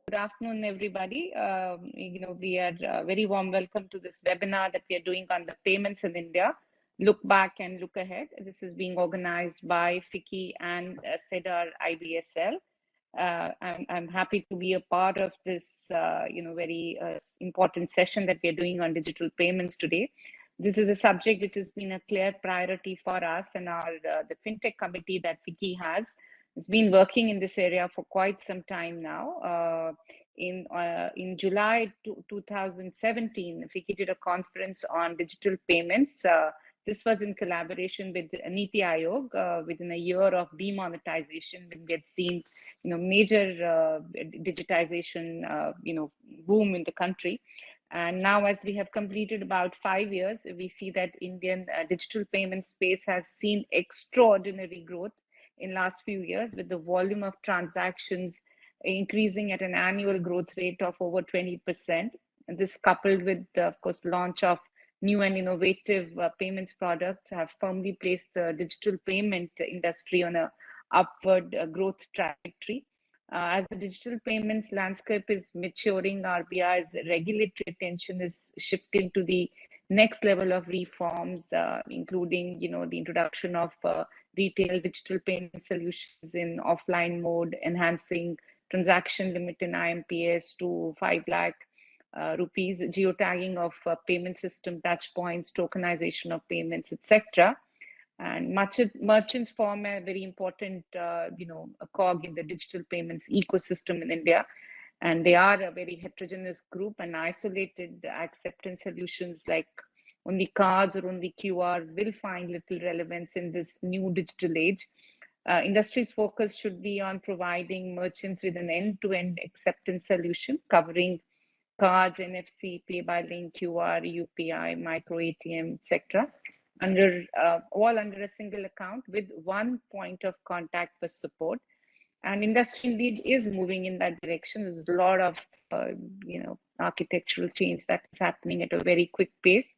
Good afternoon, everybody. We are very warm welcome to this webinar that we are doing on the payments in India. Look back and look ahead. This is being organized by FICCI and CEDAR IBSL. I'm happy to be a part of this, very important session that we are doing on digital payments today. This is a subject which has been a clear priority for us and the FinTech committee that FICCI has been working in this area for quite some time now. In July 2017, FICCI did a conference on digital payments. This was in collaboration with Niti Aayog within a year of demonetization, when we had seen major digitization boom in the country. And now, as we have completed about 5 years, we see that Indian digital payment space has seen extraordinary growth in last few years, with the volume of transactions increasing at an annual growth rate of over 20%. And this, coupled with the, of course, launch of new and innovative payments products, have firmly placed the digital payment industry on a upward growth trajectory. As the digital payments landscape is maturing, RBI's regulatory attention is shifting to the next level of reforms, including the introduction of retail digital payment solutions in offline mode, enhancing transaction limit in IMPS to 5 lakh rupees, geotagging of payment system touch points, tokenization of payments, etc. And merchants form a very important, a cog in the digital payments ecosystem in India. And they are a very heterogeneous group, and isolated acceptance solutions like only cards or only QR will find little relevance in this new digital age. Industry's focus should be on providing merchants with an end-to-end acceptance solution covering cards, NFC, pay by link, QR, UPI, micro ATM, etc. All under a single account with one point of contact for support. And industry indeed is moving in that direction. There's a lot of architectural change that is happening at a very quick pace.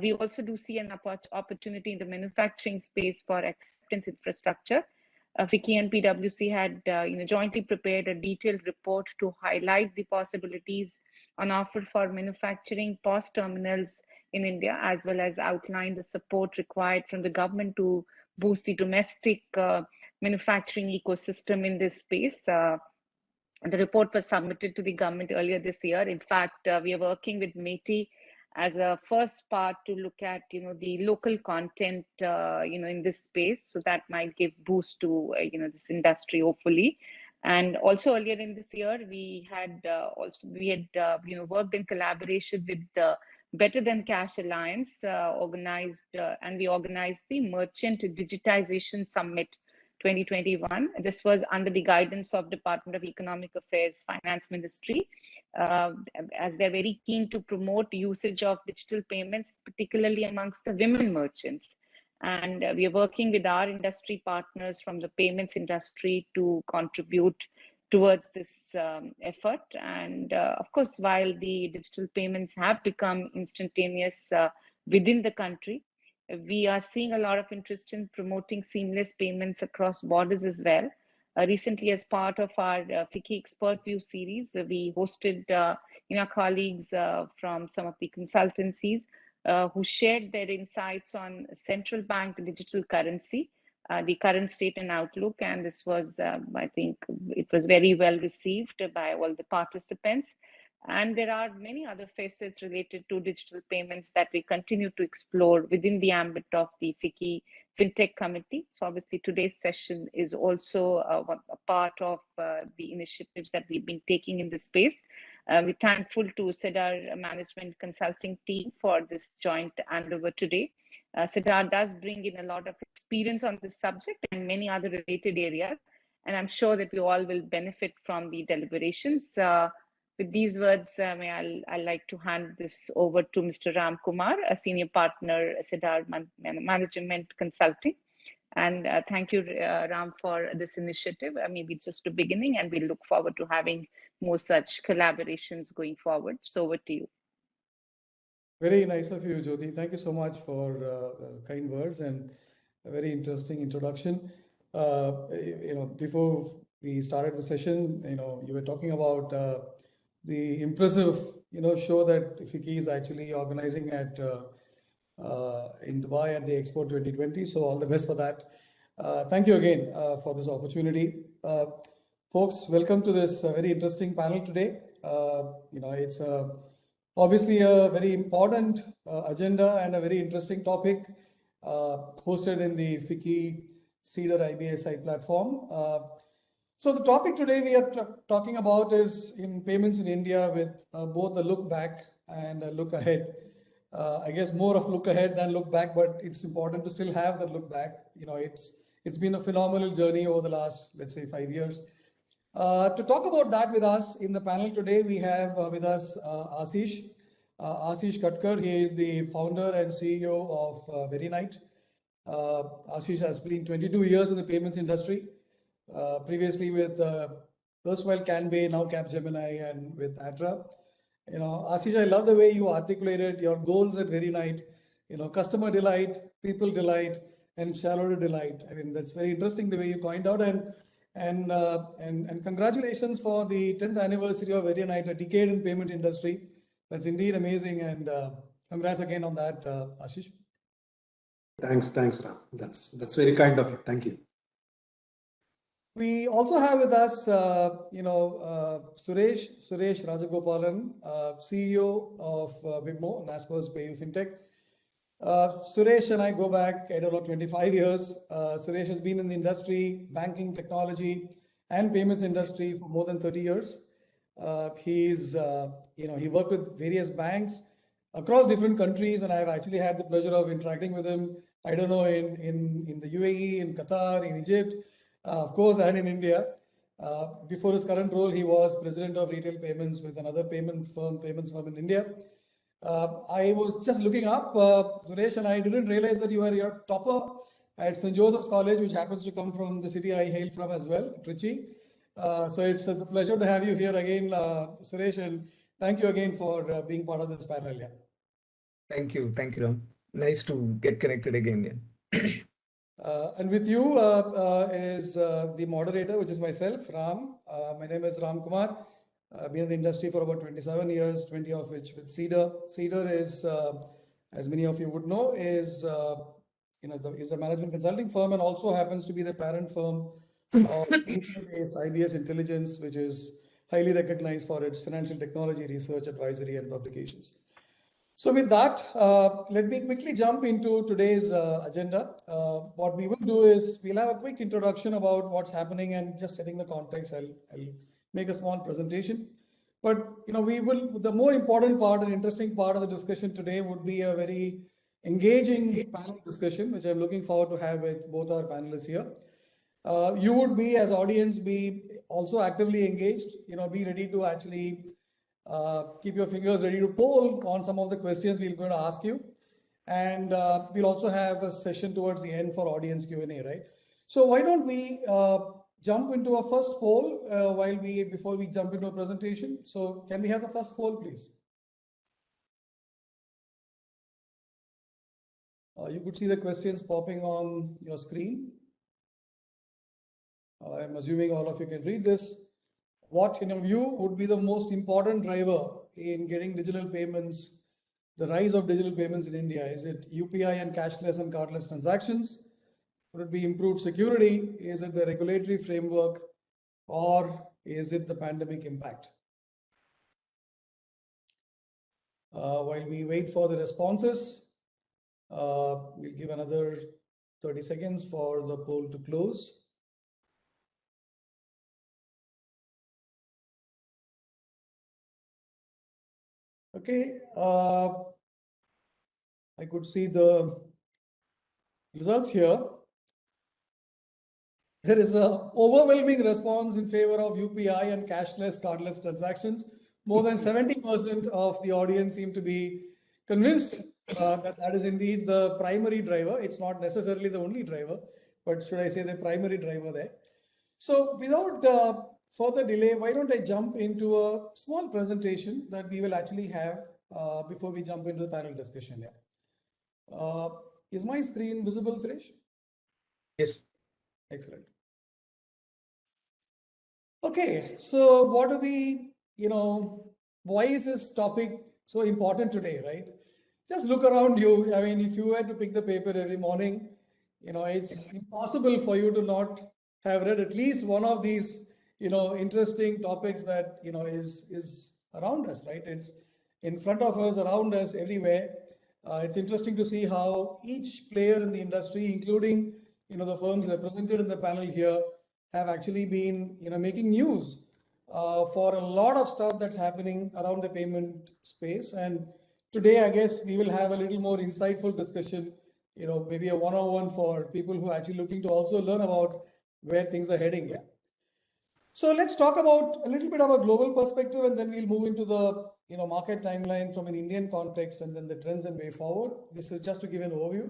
We also do see an opportunity in the manufacturing space for acceptance infrastructure. FICCI and PwC had jointly prepared a detailed report to highlight the possibilities on offer for manufacturing POS terminals in India, as well as outline the support required from the government to boost the domestic manufacturing ecosystem in this space. The report was submitted to the government earlier this year. In fact, we are working with METI as a first part to look at the local content in this space, so that might give boost to this industry, hopefully. And also earlier in this year, we had worked in collaboration with the Better Than Cash Alliance, and we organized the Merchant Digitization Summit 2021. This was under the guidance of Department of Economic Affairs, Finance Ministry, as they're very keen to promote usage of digital payments, particularly amongst the women merchants. And we are working with our industry partners from the payments industry to contribute towards this effort. And of course, while the digital payments have become instantaneous within the country, we are seeing a lot of interest in promoting seamless payments across borders as well. Recently, as part of our FICCI Expert View series, we hosted our colleagues from some of the consultancies who shared their insights on central bank digital currency, the current state and outlook. And this was, I think, it was very well received by all the participants. And there are many other facets related to digital payments that we continue to explore within the ambit of the FICCI FinTech Committee. So obviously today's session is also a part of the initiatives that we've been taking in this space. We're thankful to CEDAR Management Consulting team for this joint handover today. CEDAR does bring in a lot of experience on this subject and many other related areas, and I'm sure that we all will benefit from the deliberations. With these words, I'd like to hand this over to Mr. Ram Kumar, a senior partner, CEDAR Management Consulting. And thank you, Ram, for this initiative. Maybe it's just a beginning, and we look forward to having more such collaborations going forward. So over to you. Very nice of you, Jyoti. Thank you so much for kind words and a very interesting introduction. Before we started the session, you were talking about the impressive, show that FICCI is actually organizing at in Dubai at the Expo 2020. So all the best for that. Thank you again for this opportunity. Folks, welcome to this very interesting panel today. It's obviously a very important agenda and a very interesting topic hosted in the FICCI Cedar IBSI platform. So the topic today we are talking about is in payments in India with both a look back and a look ahead. I guess more of look ahead than look back, but it's important to still have that look back. It's been a phenomenal journey over the last, let's say, 5 years. To talk about that with us in the panel today, we have with us Ashish Katkar. He is the founder and CEO of Verynight. Ashish has been 22 years in the payments industry, previously with erstwhile Canbay, now Capgemini, and with Atra. Ashish, I love the way you articulated your goals at Verynight. Customer delight, people delight, and shareholder delight. I mean, that's very interesting the way you coined out, and congratulations for the 10th anniversary of Verynight, a decade in payment industry. That's indeed amazing, and congrats again on that, Ashish. Thanks, Ram. That's very kind of you. Thank you. We also have with us, Suresh Rajagopalan, CEO of Wibmo, Naspers PayU FinTech. Suresh and I go back, 25 years. Suresh has been in the industry, banking, technology, and payments industry for more than 30 years. He worked with various banks across different countries, and I've actually had the pleasure of interacting with him, in the UAE, in Qatar, in Egypt, of course, and in India. Before his current role, he was president of retail payments with another payments firm in India. I was just looking up, Suresh, and I didn't realize that you were your topper at St. Joseph's College, which happens to come from the city I hail from as well, Trichy. So it's a pleasure to have you here again, Suresh, and thank you again for being part of this panel. Yeah. Thank you, Ram. Nice to get connected again. Yeah. And with you is the moderator, which is myself, Ram. My name is Ram Kumar. I've been in the industry for about 27 years, 20 of which with Cedar. Cedar is, as many of you would know, is a management consulting firm and also happens to be the parent firm of UK-based IBS Intelligence, which is highly recognized for its financial technology research, advisory, and publications. So with that, let me quickly jump into today's agenda. What we will do is we'll have a quick introduction about what's happening and just setting the context. I'll make a small presentation. But the more important part and interesting part of the discussion today would be a very engaging panel discussion, which I'm looking forward to have with both our panelists here. You would be, as audience, be also actively engaged. Be ready to actually keep your fingers ready to poll on some of the questions we're going to ask you. And we'll also have a session towards the end for audience Q&A, right? So why don't we jump into a first poll before we jump into a presentation? So can we have the first poll, please? You could see the questions popping on your screen. I'm assuming all of you can read this. What, in your view, would be the most important driver in getting digital payments, the rise of digital payments in India? Is it UPI and cashless and cardless transactions? Would it be improved security? Is it the regulatory framework? Or is it the pandemic impact? While we wait for the responses, we'll give another 30 seconds for the poll to close. Okay, I could see the results here. There is an overwhelming response in favor of UPI and cashless, cardless transactions. More than 70% of the audience seem to be convinced that is indeed the primary driver. It's not necessarily the only driver, but should I say the primary driver there. So without further delay, why don't I jump into a small presentation that we will actually have before we jump into the panel discussion here. Is my screen visible, Suresh? Yes. Excellent. Okay, so what do we, why is this topic so important today, right? Just look around you. I mean, if you had to pick the paper every morning, it's impossible for you to not have read at least one of these, interesting topics that, is around us, right? It's in front of us, around us, everywhere. It's interesting to see how each player in the industry, including, the firms represented in the panel here, have actually been, making news for a lot of stuff that's happening around the payment space. And today, I guess we will have a little more insightful discussion, maybe a one-on-one for people who are actually looking to also learn about where things are heading. Yeah. So let's talk about a little bit of a global perspective, and then we'll move into the market timeline from an Indian context, and then the trends and way forward. This is just to give an overview.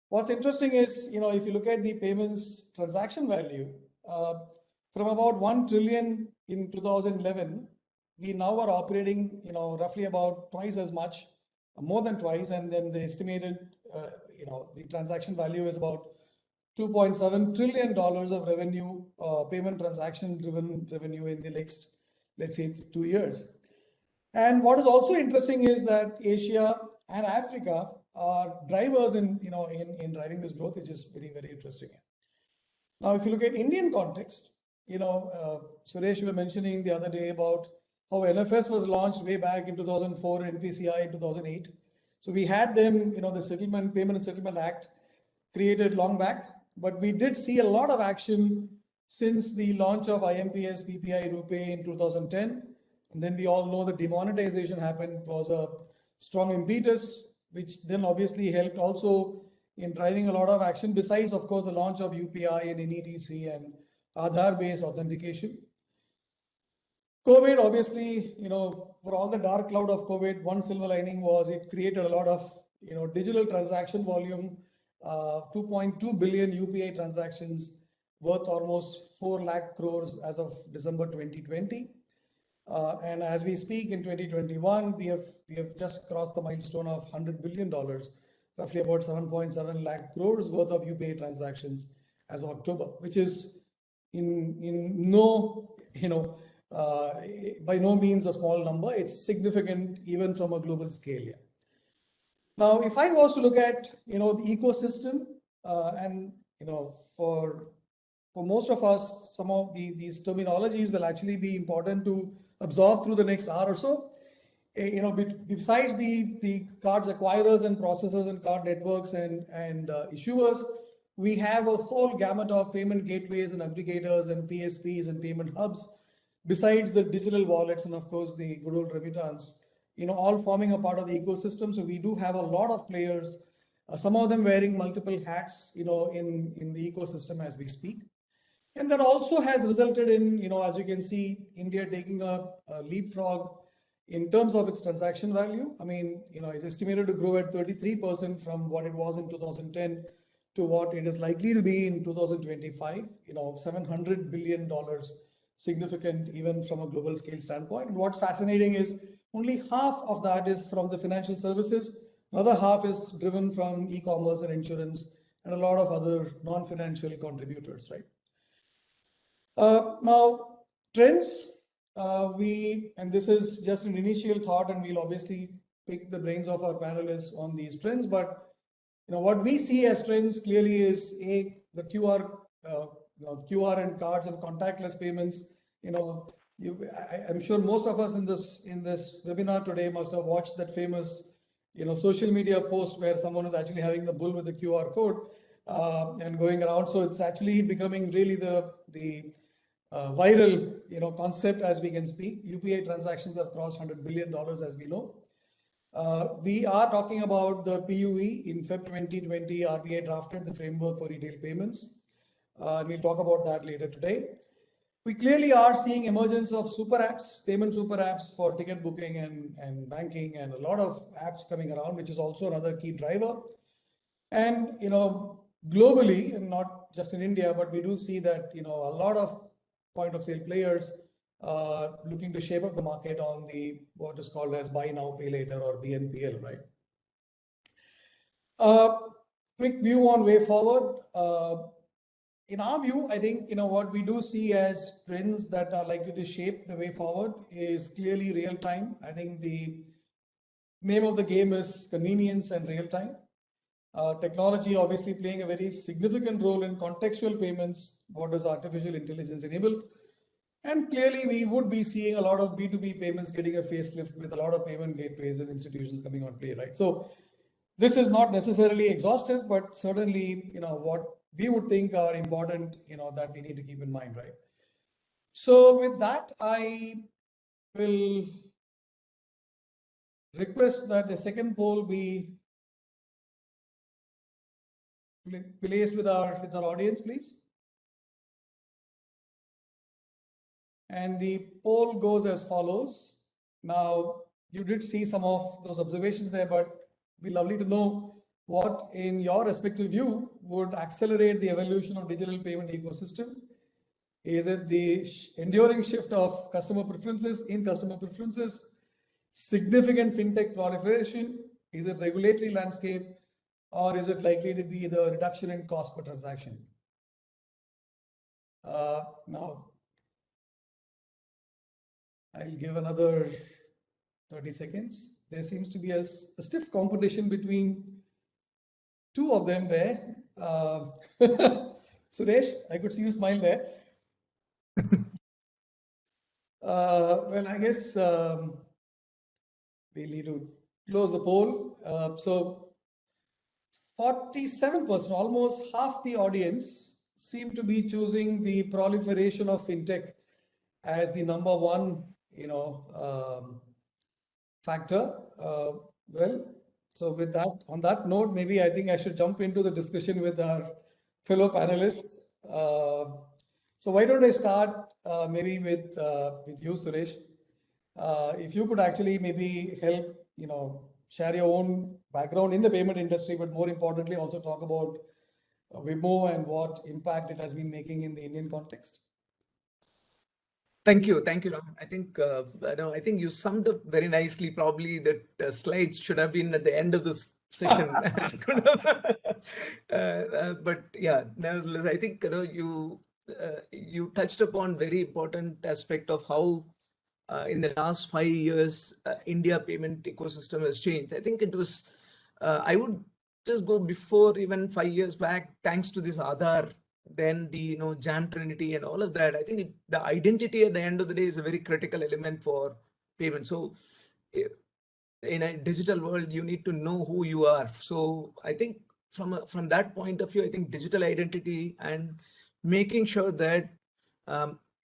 What's interesting is, if you look at the payments transaction value, from about 1 trillion in 2011, we now are operating, roughly about twice as much, more than twice, and then the estimated, the transaction value is about $2.7 trillion of revenue, payment transaction driven revenue in the next, let's say, 2 years. And what is also interesting is that Asia and Africa are drivers in driving this growth, which is very, very interesting. Now, if you look at Indian context, Suresh, you were mentioning the other day about how NFS was launched way back in 2004 and NPCI in 2008. So we had them, the Payment and Settlement Act created long back, but we did see a lot of action since the launch of IMPS, PPI, RuPay in 2010. And then we all know the demonetization happened. It was a strong impetus, which then obviously helped also in driving a lot of action, besides, of course, the launch of UPI and NETC and Aadhaar-based authentication. COVID, obviously, for all the dark cloud of COVID, one silver lining was it created a lot of, digital transaction volume, 2.2 billion UPI transactions worth almost 4 lakh crores as of December 2020. And as we speak in 2021, we have just crossed the milestone of $100 billion, roughly about 7.7 lakh crores worth of UPI transactions as of October, which is in no, by no means a small number. It's significant even from a global scale. Yeah. Now, if I was to look at, the ecosystem, and, for most of us, some of these terminologies will actually be important to absorb through the next hour or so. Besides the cards acquirers and processors and card networks and issuers, we have a whole gamut of payment gateways and aggregators and PSPs and payment hubs, besides the digital wallets and of course the good old remittance, all forming a part of the ecosystem. So we do have a lot of players, some of them wearing multiple hats, in the ecosystem as we speak. And that also has resulted in, as you can see, India taking a leapfrog in terms of its transaction value. I mean, it's estimated to grow at 33% from what it was in 2010 to what it is likely to be in 2025, $700 billion, significant even from a global scale standpoint. And what's fascinating is only half of that is from the financial services. Another half is driven from e-commerce and insurance and a lot of other non-financial contributors, right? Now, trends, and this is just an initial thought, and we'll obviously pick the brains of our panelists on these trends, but what we see as trends clearly is the QR, QR and cards and contactless payments. I'm sure most of us in this webinar today must have watched that famous, social media post where someone is actually having the bull with the QR code and going around. So it's actually becoming really the viral, concept as we can speak. UPI transactions have crossed $100 billion, as we know. We are talking about the PUE. In February 2020, RBI drafted the framework for retail payments. We'll talk about that later today. We clearly are seeing emergence of super apps, payment super apps for ticket booking and banking, and a lot of apps coming around, which is also another key driver. And, globally, and not just in India, but we do see that, a lot of point of sale players looking to shape up the market on what is called as buy now, pay later, or BNPL, right? Quick view on way forward. in our view, I think, what we do see as trends that are likely to shape the way forward is clearly real time. I think the name of the game is convenience and real time. Technology obviously playing a very significant role in contextual payments. What does artificial intelligence enable? And clearly, we would be seeing a lot of B2B payments getting a facelift with a lot of payment gateways and institutions coming on play, right? So this is not necessarily exhaustive, but certainly, what we would think are important, that we need to keep in mind, right? So with that, I will request that the second poll be placed with our audience, please. And the poll goes as follows. Now, you did see some of those observations there, but it'd be lovely to know what, in your respective view, would accelerate the evolution of digital payment ecosystem. Is it the enduring shift of customer preferences, significant fintech proliferation? Is it regulatory landscape? Or is it likely to be the reduction in cost per transaction? Now, I'll give another 30 seconds. There seems to be a stiff competition between two of them there. Suresh, I could see you smile there. Well, I guess we need to close the poll. So 47%, almost half the audience, seem to be choosing the proliferation of fintech as the number one, factor. Well, so with that, on that note, maybe I think I should jump into the discussion with our fellow panelists. So why don't I start maybe with you, Suresh? If you could actually maybe help, share your own background in the payment industry, but more importantly, also talk about Wibmo and what impact it has been making in the Indian context. Thank you, Ram. I think I think you summed up very nicely. Probably that slides should have been at the end of this session. But yeah, nevertheless, I think you touched upon very important aspect of how in the last 5 years India payment ecosystem has changed. I think it was I would just go before even 5 years back, thanks to this Aadhaar, then the Jam Trinity and all of that. I think the identity at the end of the day is a very critical element for payment. So in a digital world, you need to know who you are. So I think from that point of view, I think digital identity and making sure that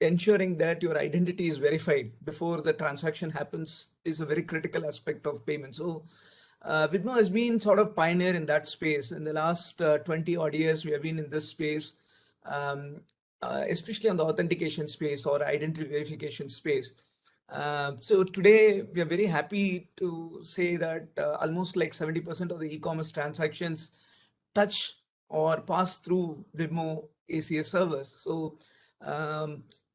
ensuring that your identity is verified before the transaction happens is a very critical aspect of payment. So Wibmo has been sort of pioneer in that space. In the last 20 odd years, we have been in this space, especially on the authentication space or identity verification space. So today we are very happy to say that almost like 70% of the e-commerce transactions touch or pass through Wibmo ACS servers. So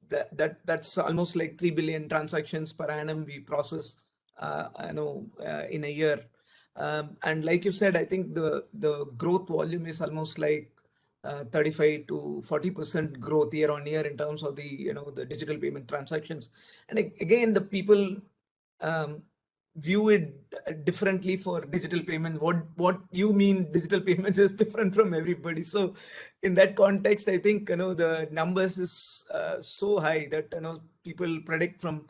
that's almost like 3 billion transactions per annum we process in a year. And like you said, I think the growth volume is almost like 35 to 40% growth year on year in terms of the the digital payment transactions. And again, the people view it differently for digital payment. What you mean digital payments is different from everybody. So in that context, I think the numbers is so high that people predict from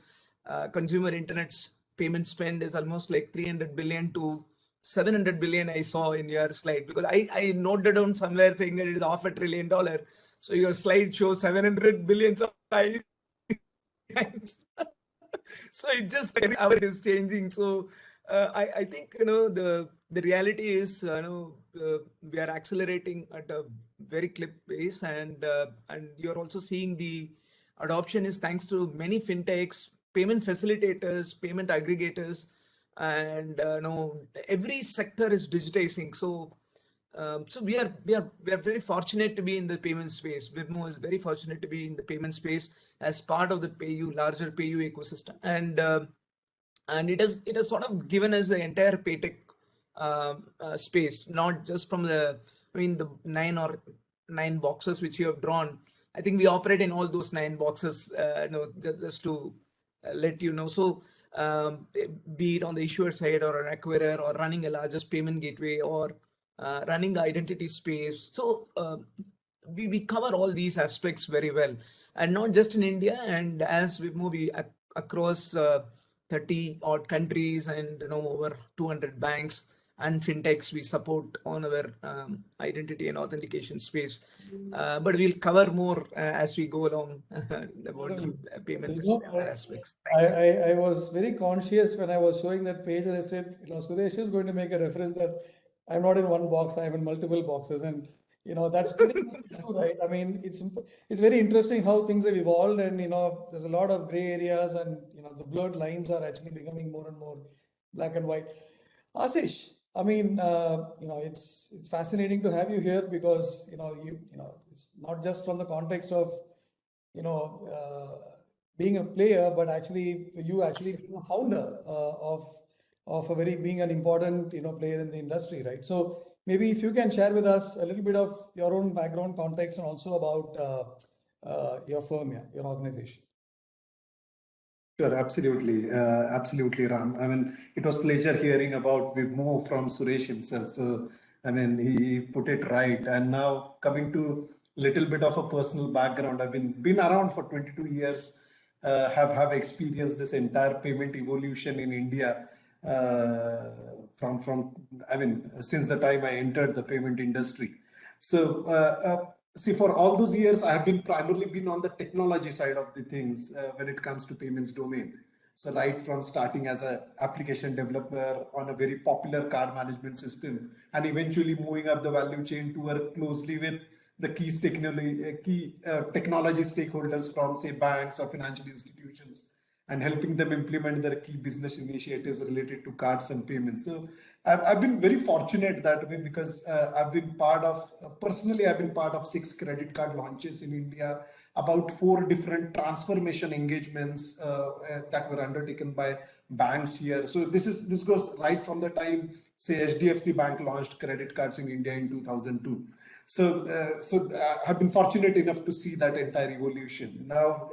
consumer internet's payment spend is almost like 300 billion to 700 billion. I saw in your slide, because I noted down somewhere saying that it is $500 billion. So your slide shows 700 billion. So so it just like how it is changing. So I think the reality is we are accelerating at a very clip pace, and you're also seeing the adoption is thanks to many fintechs, payment facilitators, payment aggregators, and every sector is digitizing. So so we are very fortunate to be in the payment space. Wibmo is very fortunate to be in the payment space as part of the larger PayU ecosystem, and it has sort of given us the entire paytech space, not just from the 9 or 9 boxes which you have drawn, I think we operate in all those 9 boxes, just to let you know. So be it on the issuer side or an acquirer or running a largest payment gateway or running the identity space. So we cover all these aspects very well, and not just in India. And as we move across 30 odd countries and over 200 banks and fintechs we support on our identity and authentication space. But we'll cover more as we go along about payments and other aspects. I was very conscious when I was showing that page, and I said, Suresh is going to make a reference that I'm not in one box, I'm in multiple boxes. And that's pretty true, right? I mean, it's very interesting how things have evolved, and there's a lot of gray areas, and the blurred lines are actually becoming more and more black and white. Ashish, I mean, it's fascinating to have you here because it's not just from the context of being a player, but actually you actually being a founder of being an important player in the industry, right? So maybe if you can share with us a little bit of your own background context and also about your firm, your organization. Sure, absolutely. Absolutely, Ram. I mean, it was pleasure hearing about Vibmo from Suresh himself. So, I mean, he put it right. And now coming to a little bit of a personal background, I've been around for 22 years, have experienced this entire payment evolution in India since the time I entered the payment industry. So, see, for all those years, I have primarily been on the technology side of the things when it comes to payments domain. So right from starting as an application developer on a very popular card management system, and eventually moving up the value chain to work closely with the key technology stakeholders from, say, banks or financial institutions, and helping them implement their key business initiatives related to cards and payments. So I've been very fortunate that way because personally, I've been part of 6 credit card launches in India, about 4 different transformation engagements that were undertaken by banks here. So this goes right from the time, say, HDFC Bank launched credit cards in India in 2002. So I've been fortunate enough to see that entire evolution. Now,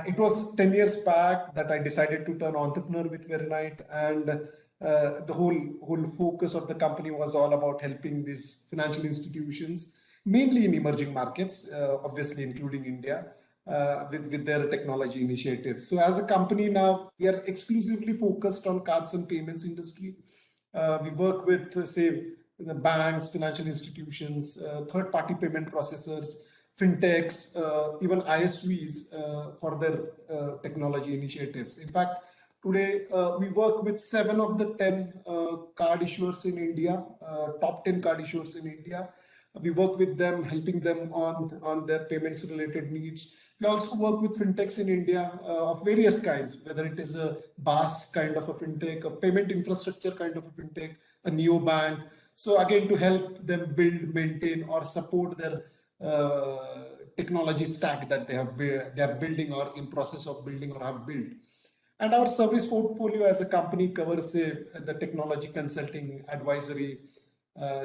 it was 10 years back that I decided to turn entrepreneur with Veronite, and the whole focus of the company was all about helping these financial institutions, mainly in emerging markets, obviously including India, with their technology initiatives. So as a company now, we are exclusively focused on cards and payments industry. We work with, say, the banks, financial institutions, third-party payment processors, fintechs, even ISVs for their technology initiatives. In fact, today we work with 7 of the 10 card issuers in India, top 10 card issuers in India. We work with them, helping them on their payments related needs. We also work with fintechs in India of various kinds, whether it is a BaaS kind of a fintech, a payment infrastructure kind of a fintech, a neobank. So again, to help them build, maintain, or support their technology stack that they are building or in process of building or have built. And our service portfolio as a company covers the technology consulting, advisory,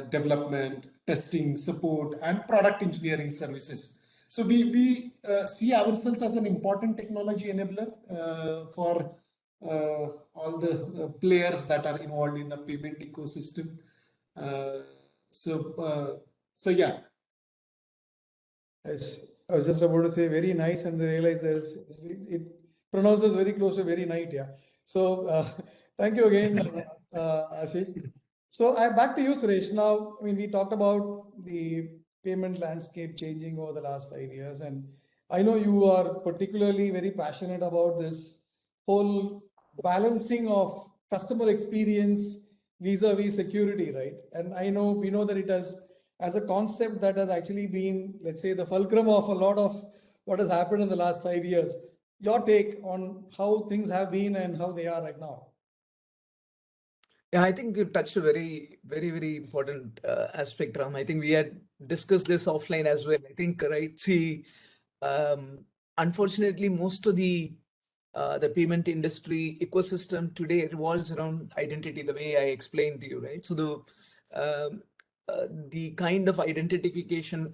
development, testing, support, and product engineering services. So we see ourselves as an important technology enabler for all the players that are involved in the payment ecosystem. So yeah. Yes, I was just about to say very nice, and I realized it pronounces very close to very nice. Yeah. So thank you again, Ashish. So back to you, Suresh. Now, I mean, we talked about the payment landscape changing over the last 5 years, and I know you are particularly very passionate about this whole balancing of customer experience vis-a-vis security, right? And we know that it has, as a concept, that has actually been, let's say, the fulcrum of a lot of what has happened in the last 5 years. Your take on how things have been and how they are right now. Yeah, I think you touched a very, very, very important aspect, Ram. I think we had discussed this offline as well. I think, right, see, unfortunately, most of the payment industry ecosystem today revolves around identity, the way I explained to you, right? So the kind of identification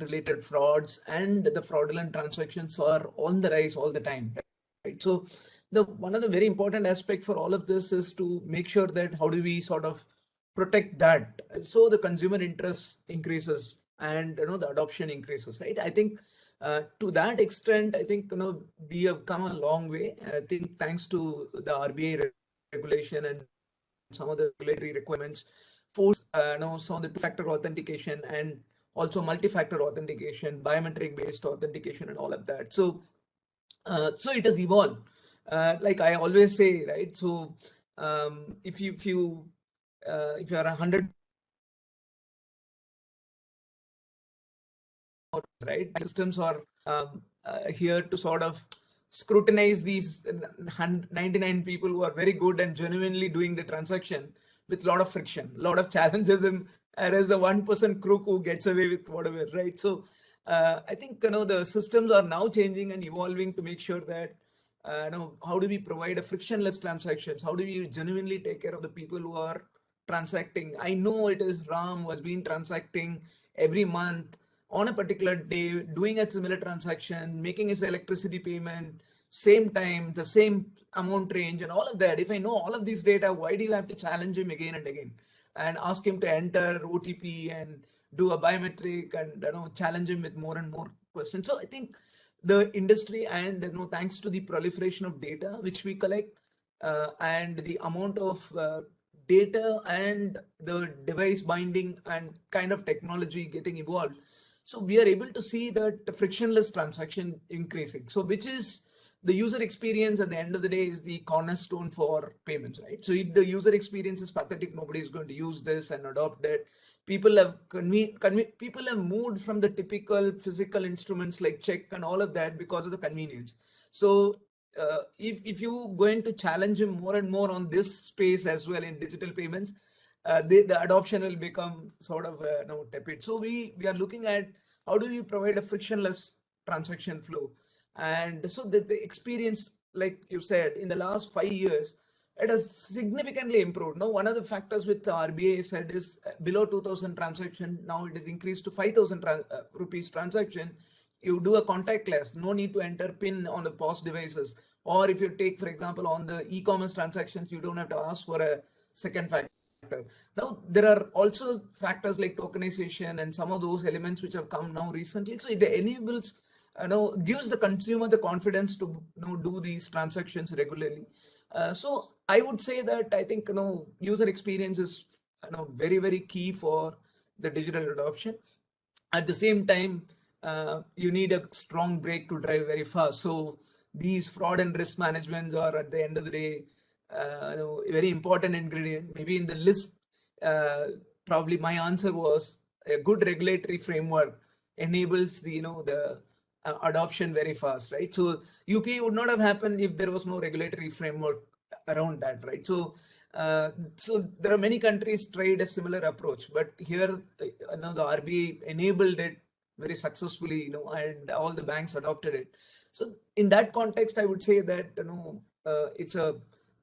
related frauds and the fraudulent transactions are on the rise all the time, right? So one of the very important aspect for all of this is to make sure that how do we sort of protect that so the consumer interest increases and the adoption increases, right? I think to that extent, I think we have come a long way. I think thanks to the RBI regulation and some of the regulatory requirements, force some of the two-factor authentication and also multi-factor authentication, biometric based authentication, and all of that. So so it has evolved. Like I always say, right? So if you are 100, right, systems are here to sort of scrutinize these 99 people who are very good and genuinely doing the transaction with a lot of friction, a lot of challenges, and whereas the 1% crook who gets away with whatever, right? So I think the systems are now changing and evolving to make sure that how do we provide a frictionless transactions? How do we genuinely take care of the people who are transacting? I know it is Ram who has been transacting every month on a particular day, doing a similar transaction, making his electricity payment, same time, the same amount range and all of that. If I know all of these data, why do you have to challenge him again and again and ask him to enter OTP and do a biometric and challenge him with more and more questions? So I think the industry and thanks to the proliferation of data which we collect and the amount of data and the device binding and kind of technology getting evolved, so we are able to see that frictionless transaction increasing. So which is the user experience at the end of the day is the cornerstone for payments, right? So if the user experience is pathetic, nobody is going to use this and adopt that. People have people have moved from the typical physical instruments like check and all of that because of the convenience. So if you going to challenge him more and more on this space as well in digital payments, the adoption will become sort of tepid. So we are looking at how do we provide a frictionless transaction flow, and so that the experience, like you said, in the last 5 years, it has significantly improved. Now, one of the factors with the RBI said is below 2,000 transaction. Now it is increased to 5,000 rupees transaction. You do a contactless, no need to enter PIN on the POS devices. Or if you take, for example, on the e-commerce transactions, you don't have to ask for a second factor. Now, there are also factors like tokenization and some of those elements which have come now recently. So it enables, gives the consumer the confidence to do these transactions regularly. So I would say that I think user experience is very, very key for the digital adoption. At the same time, you need a strong brake to drive very fast. So these fraud and risk managements are at the end of the day a very important ingredient. Maybe in the list, probably my answer was a good regulatory framework enables the the adoption very fast, right? So UPI would not have happened if there was no regulatory framework around that, right? So so there are many countries tried a similar approach, but here the RBI enabled it very successfully, and all the banks adopted it. So in that context, I would say that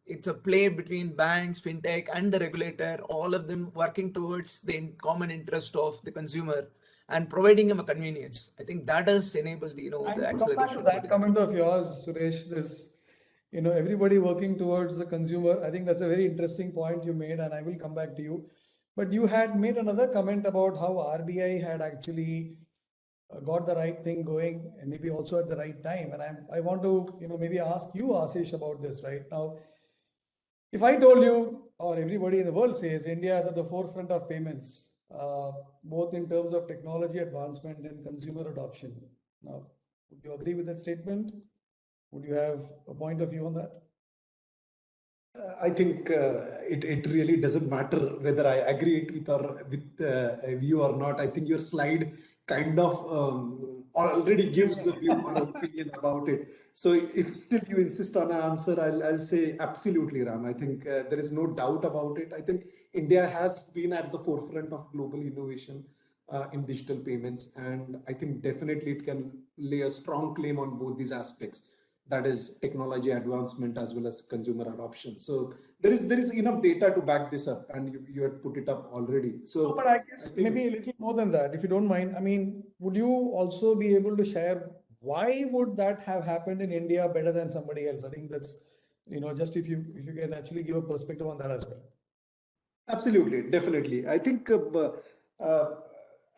it's a play between banks, fintech, and the regulator, all of them working towards the common interest of the consumer and providing him a convenience. I think that has enabled the the acceleration. Back to that comment of yours, Suresh, this everybody working towards the consumer. I think that's a very interesting point you made, and I will come back to you. But you had made another comment about how RBI had actually got the right thing going, and maybe also at the right time. And I want to maybe ask you, Ashish, about this right now. If I told you, or everybody in the world says, India is at the forefront of payments, both in terms of technology advancement and consumer adoption. Now, would you agree with that statement? Would you have a point of view on that? I think it really doesn't matter whether I agree with you or not. I think your slide kind of already gives a view or opinion about it. So if still you insist on an answer, I'll say absolutely, Ram. I think there is no doubt about it. I think India has been at the forefront of global innovation in digital payments, and I think definitely it can lay a strong claim on both these aspects. that is technology advancement as well as consumer adoption. So there is enough data to back this up, and you had put it up already. So, but I guess maybe a little more than that, if you don't mind. I mean, would you also be able to share why would that have happened in India better than somebody else? I think that's, just if you can actually give a perspective on that as well. Absolutely, definitely. I think,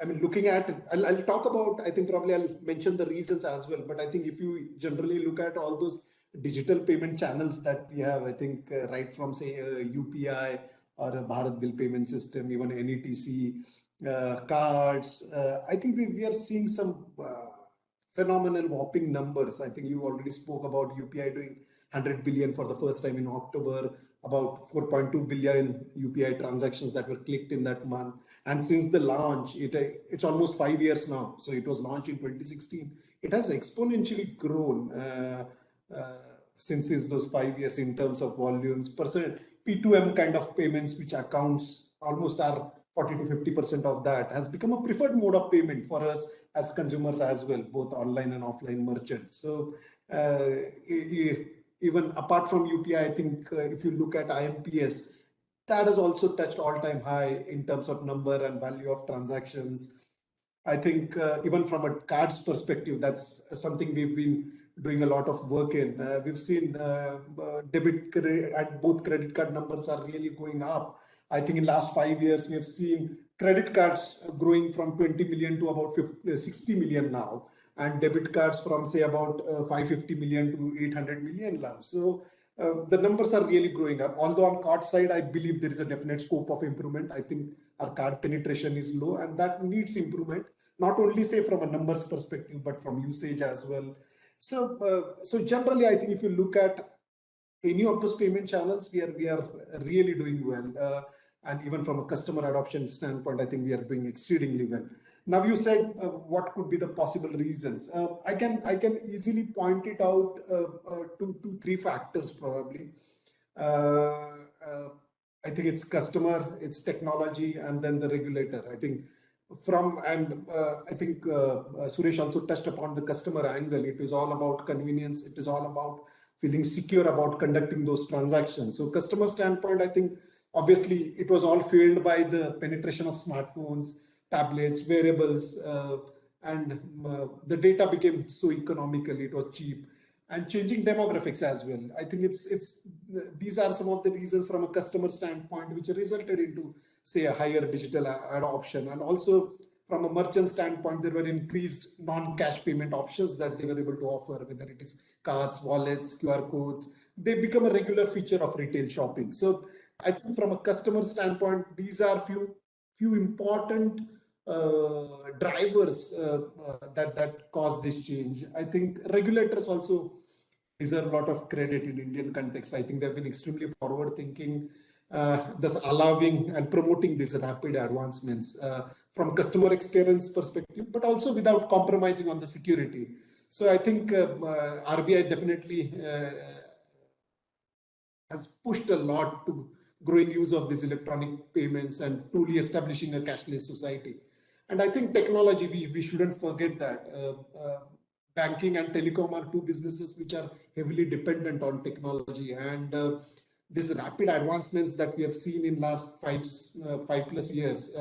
I mean, looking at, I'll talk about, I think probably I'll mention the reasons as well. But I think if you generally look at all those digital payment channels that we have, I think right from say UPI or a Bharat Bill Payment System, even NETC, cards, I think we are seeing some phenomenal whopping numbers. I think you already spoke about UPI doing 100 billion for the first time in October, about 4.2 billion UPI transactions that were clicked in that month. And since the launch, it's almost 5 years now. So it was launched in 2016. It has exponentially grown since those 5 years in terms of volumes, percent, P2M kind of payments, which accounts almost are 40 to 50% of that, has become a preferred mode of payment for us as consumers as well, both online and offline merchants. So even apart from UPI, I think if you look at IMPS, that has also touched all-time high in terms of number and value of transactions. I think even from a cards perspective, that's something we've been doing a lot of work in. We've seen debit credit and both credit card numbers are really going up. I think in last 5 years, we have seen credit cards growing from 20 million to about 60 million now, and debit cards from say about 550 million to 800 million now. So the numbers are really growing up. Although on card side, I believe there is a definite scope of improvement. I think our card penetration is low, and that needs improvement, not only say from a numbers perspective, but from usage as well. So, so generally, I think if you look at any of those payment channels, we are really doing well. And even from a customer adoption standpoint, I think we are doing exceedingly well. Now, you said what could be the possible reasons. I can easily point it out to 3 factors probably. I think it's customer, it's technology, and then the regulator. I think I think Suresh also touched upon the customer angle. It is all about convenience. It is all about feeling secure about conducting those transactions. So customer standpoint, I think obviously it was all fueled by the penetration of smartphones, tablets, wearables, and the data became so economical, it was cheap, and changing demographics as well. I think these are some of the reasons from a customer standpoint, which resulted into say a higher digital adoption. And also from a merchant standpoint, there were increased non-cash payment options that they were able to offer, whether it is cards, wallets, QR codes. They become a regular feature of retail shopping. So I think from a customer standpoint, these are few important drivers that cause this change. I think regulators also deserve a lot of credit in Indian context. I think they've been extremely forward thinking, thus allowing and promoting these rapid advancements from customer experience perspective, but also without compromising on the security. So I think RBI definitely has pushed a lot to growing use of these electronic payments and truly establishing a cashless society. And I think technology, we shouldn't forget that. Banking and telecom are 2 businesses which are heavily dependent on technology, and these rapid advancements that we have seen in last 5+ years,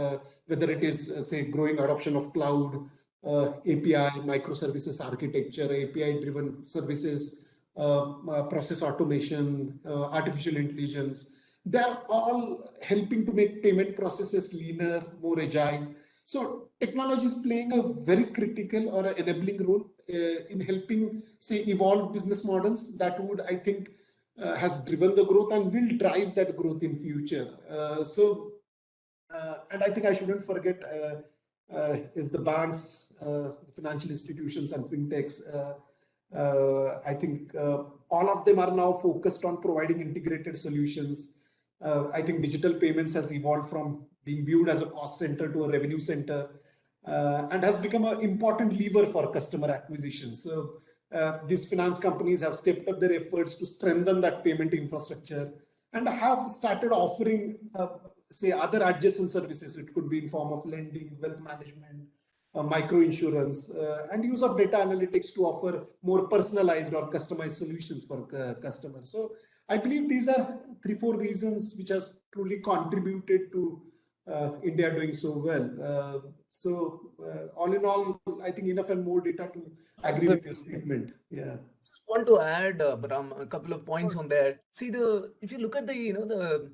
whether it is say growing adoption of cloud, API, microservices architecture, API-driven services, process automation, artificial intelligence, they are all helping to make payment processes leaner, more agile. So technology is playing a very critical or an enabling role in helping, say, evolve business models that would, I think, has driven the growth and will drive that growth in future. And I think I shouldn't forget is the banks, financial institutions and fintechs. I think all of them are now focused on providing integrated solutions. I think digital payments has evolved from being viewed as a cost center to a revenue center, and has become an important lever for customer acquisition. So these finance companies have stepped up their efforts to strengthen that payment infrastructure and have started offering, say, other adjacent services. It could be in form of lending, wealth management, micro insurance, and use of data analytics to offer more personalized or customized solutions for customers. So I believe these are 3-4 reasons which has truly contributed to India doing so well. All in all, I think enough and more data to agree with your statement. Yeah. Want to add, Bram, a couple of points on that. See, if you look at the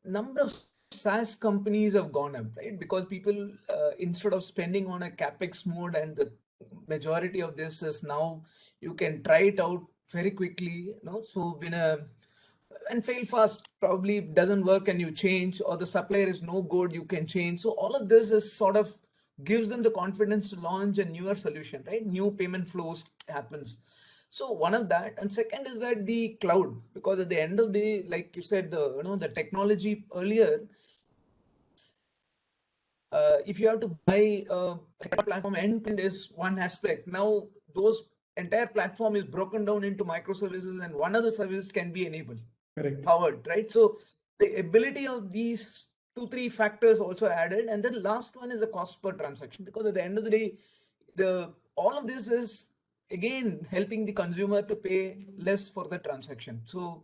number of SaaS companies have gone up, right? Because people, instead of spending on a capex mode, and the majority of this is now you can try it out very quickly, So and fail fast, probably doesn't work and you change, or the supplier is no good, you can change. So all of this is sort of gives them the confidence to launch a newer solution, right? New payment flows happens. So one of that, and second is that the cloud, because at the end of the day, like you said, the technology earlier, if you have to buy a platform, end-to-end is one aspect. Now those entire platform is broken down into microservices, and one other service can be enabled. Correct. Powered, right? So the ability of these 2-3 factors also added, and then last one is the cost per transaction, because at the end of the day, all of this is again helping the consumer to pay less for the transaction. So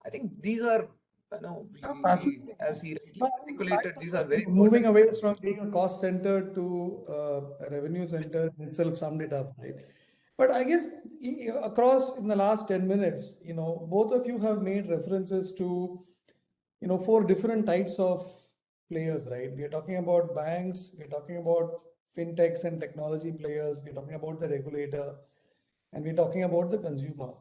I think these are, as he articulated, these are very moving away from being a cost center to a revenue center itself summed it up, right? But I guess across in the last 10 minutes, both of you have made references to, 4 different types of players, right? We are talking about banks, we're talking about fintechs and technology players, we're talking about the regulator, and we're talking about the consumer.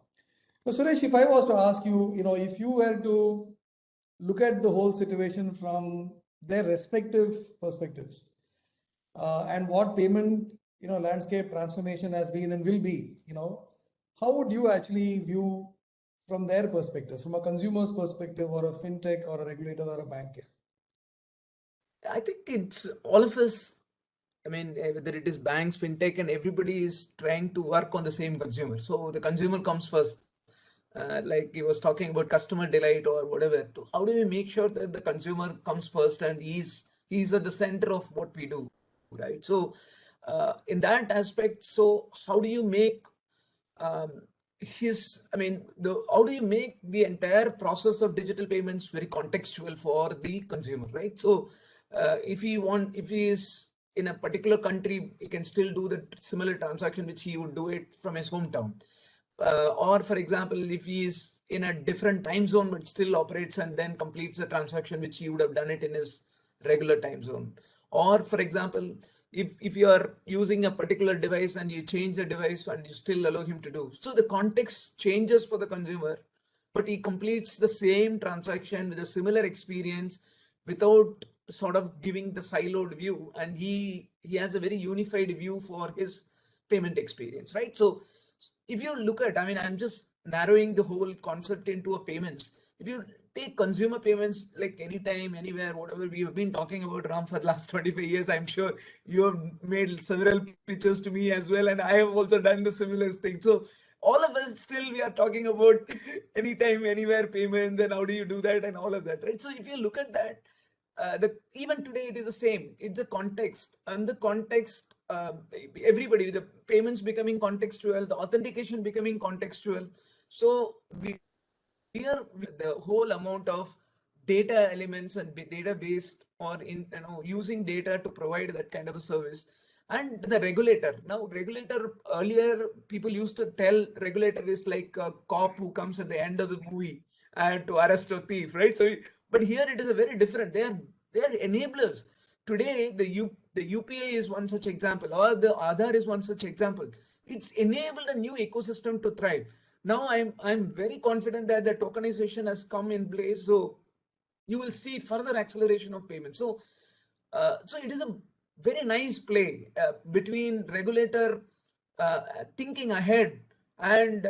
So Suresh, if I was to ask you, if you were to look at the whole situation from their respective perspectives, and what payment landscape transformation has been and will be, how would you actually view from their perspectives, from a consumer's perspective, or a fintech, or a regulator, or a bank? I think it's all of us. I mean, whether it is banks, fintech, and everybody is trying to work on the same consumer. So the consumer comes first. Like he was talking about customer delight or whatever. How do we make sure that the consumer comes first and he's at the center of what we do, right? So in that aspect, so how do you make how do you make the entire process of digital payments very contextual for the consumer, right? So if he is in a particular country, he can still do the similar transaction which he would do it from his hometown. Or for example, if he is in a different time zone but still operates and then completes the transaction which he would have done it in his regular time zone. Or for example, if you are using a particular device and you change the device and you still allow him to do. So the context changes for the consumer, but he completes the same transaction with a similar experience without sort of giving the siloed view, and he has a very unified view for his payment experience, right? So if you look at, I'm just narrowing the whole concept into a payments. If you take consumer payments, like anytime, anywhere, whatever we have been talking about, Ram, for the last 25 years, I'm sure you have made several pitches to me as well, and I have also done the similar thing. So all of us still, we are talking about anytime, anywhere payments, and how do you do that and all of that, right? So if you look at that, even today it is the same. It's the context, and the context, everybody, the payments becoming contextual, the authentication becoming contextual. So here the whole amount of data elements and data-based, or using data to provide that kind of a service. And the regulator, earlier people used to tell regulator is like a cop who comes at the end of the movie to arrest a thief, right? So but here it is a very different. They are enablers. Today the UPI is one such example, or the Aadhaar is one such example. It's enabled a new ecosystem to thrive. Now I'm very confident that the tokenization has come in place, so you will see further acceleration of payments. So so it is a very nice play between regulator thinking ahead and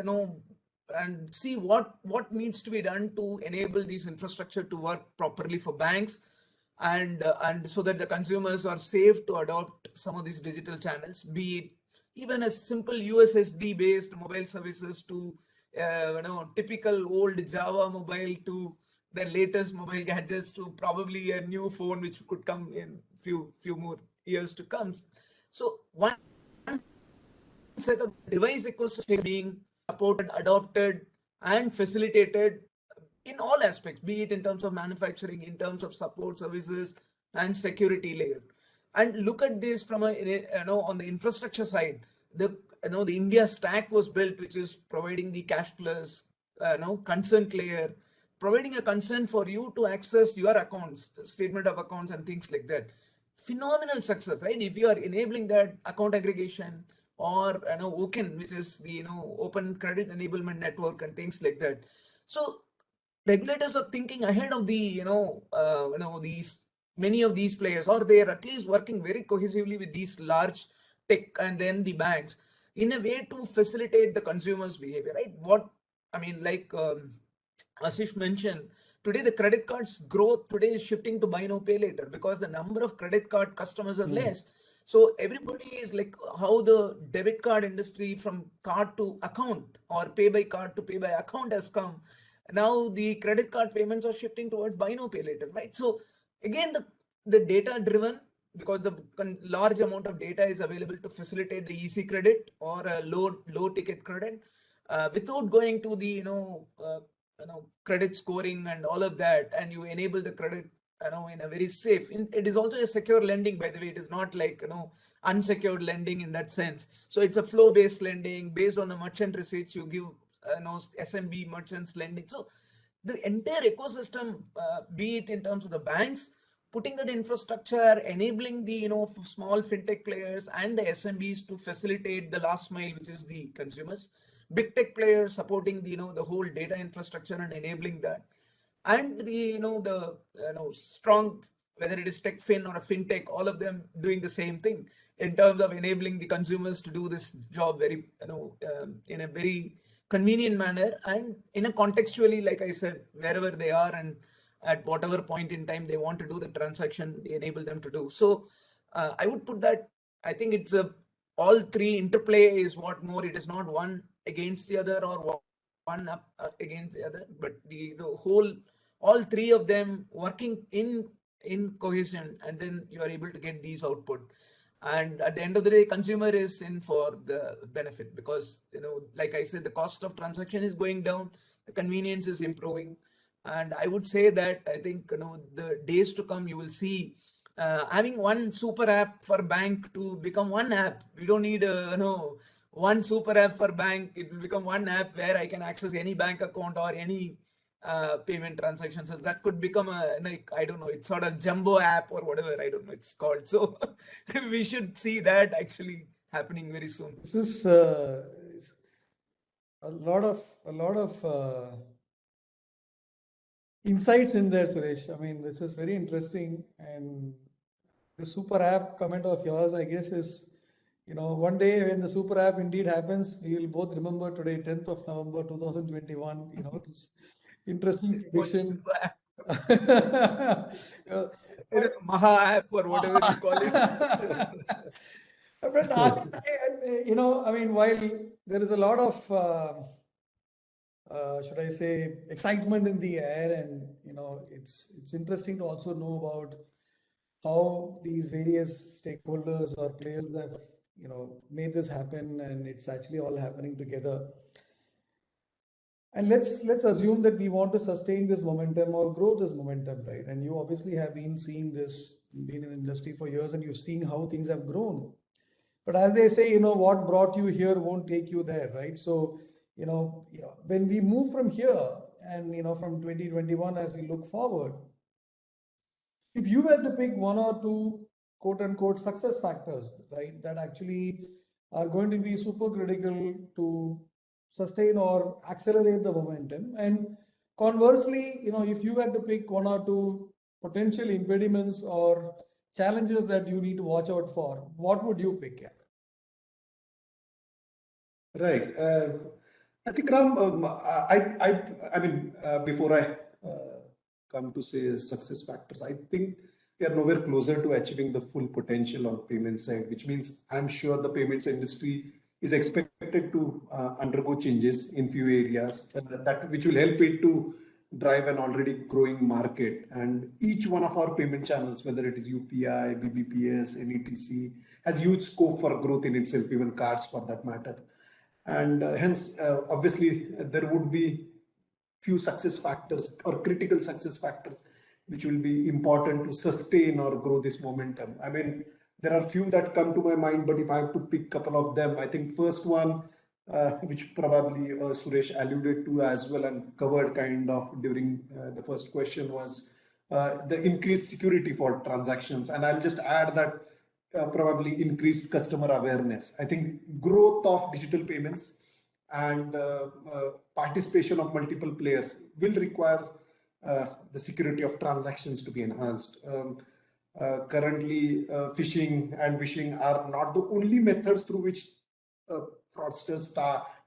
and see what needs to be done to enable these infrastructure to work properly for banks, and so that the consumers are safe to adopt some of these digital channels, be it even a simple USSD based mobile services to typical old Java mobile to the latest mobile gadgets to probably a new phone which could come in few more years to come. So one set of device ecosystem being supported, adopted, and facilitated in all aspects, be it in terms of manufacturing, in terms of support services, and security layer. And look at this from on the infrastructure side. The the India stack was built, which is providing the cash plus consent layer, providing a consent for you to access your accounts, statement of accounts, and things like that. Phenomenal success, right? If you are enabling that account aggregation, or OCEN, which is the Open Credit Enablement Network, and things like that. So regulators are thinking ahead of the these many of these players, or they are at least working very cohesively with these large tech and then the banks in a way to facilitate the consumer's behavior, right? What I mean, like Ashish mentioned, today the credit cards growth today is shifting to buy now pay later, because the number of credit card customers are less. So everybody is like how the debit card industry from card to account or pay by card to pay by account has come. Now the credit card payments are shifting towards buy now pay later, right? So again, the data driven, because the large amount of data is available to facilitate the easy credit or a low ticket credit, without going to the credit scoring and all of that, and you enable the credit in a very safe. It is also a secure lending, by the way. It is not like unsecured lending in that sense. So it's a flow based lending based on the merchant receipts. You give SMB merchants lending. So the entire ecosystem, be it in terms of the banks putting that infrastructure, enabling the small fintech players and the SMBs to facilitate the last mile, which is the consumers, big tech players supporting the the whole data infrastructure and enabling that, and the strong, whether it is TechFin or a fintech, all of them doing the same thing in terms of enabling the consumers to do this job very in a very convenient manner, and in a contextually, like I said, wherever they are and at whatever point in time they want to do the transaction, they enable them to do. So I would put that, I think it's all three interplay is what more. It is not one against the other or one up against the other, but the whole, all three of them working in cohesion, and then you are able to get these output. And at the end of the day, consumer is in for the benefit, because like I said, the cost of transaction is going down, the convenience is improving. And I would say that I think the days to come, you will see having one super app for bank to become one app. We don't need one super app for bank. It will become one app where I can access any bank account or any payment transactions. So that could become I don't know, it's sort of jumbo app or whatever, I don't know it's called. So we should see that actually happening very soon. This is a lot of insights in there, Suresh. I mean, this is very interesting. And the super app comment of yours, I guess, is one day when the super app indeed happens, we will both remember today, 10th of November 2021. This interesting prediction. Maha app or whatever you call it. But I mean, while there is a lot of should I say, excitement in the air, and it's interesting to also know about how these various stakeholders or players have made this happen, and it's actually all happening together. And let's assume that we want to sustain this momentum or grow this momentum, right? And you obviously have been seeing this, been in the industry for years, and you've seen how things have grown. But as they say, what brought you here won't take you there, right? So when we move from here and from 2021 as we look forward, if you were to pick one or two quote unquote success factors, right, that actually are going to be super critical to sustain or accelerate the momentum, and conversely, if you had to pick one or two potential impediments or challenges that you need to watch out for, what would you pick? Right. I think, Ram, I mean, before I come to say success factors, I think we are nowhere closer to achieving the full potential on payment side, which means I'm sure the payments industry is expected to undergo changes in few areas that which will help it to drive an already growing market. And each one of our payment channels, whether it is UPI, BBPS, NETC, has huge scope for growth in itself, even cards for that matter. And hence, obviously, there would be few success factors or critical success factors which will be important to sustain or grow this momentum. I mean, there are few that come to my mind, but if I have to pick a couple of them, I think first one, which probably Suresh alluded to as well and covered kind of during the first question, was the increased security for transactions. And I'll just add that probably increased customer awareness. I think growth of digital payments and participation of multiple players will require the security of transactions to be enhanced. Currently, phishing and vishing are not the only methods through which fraudsters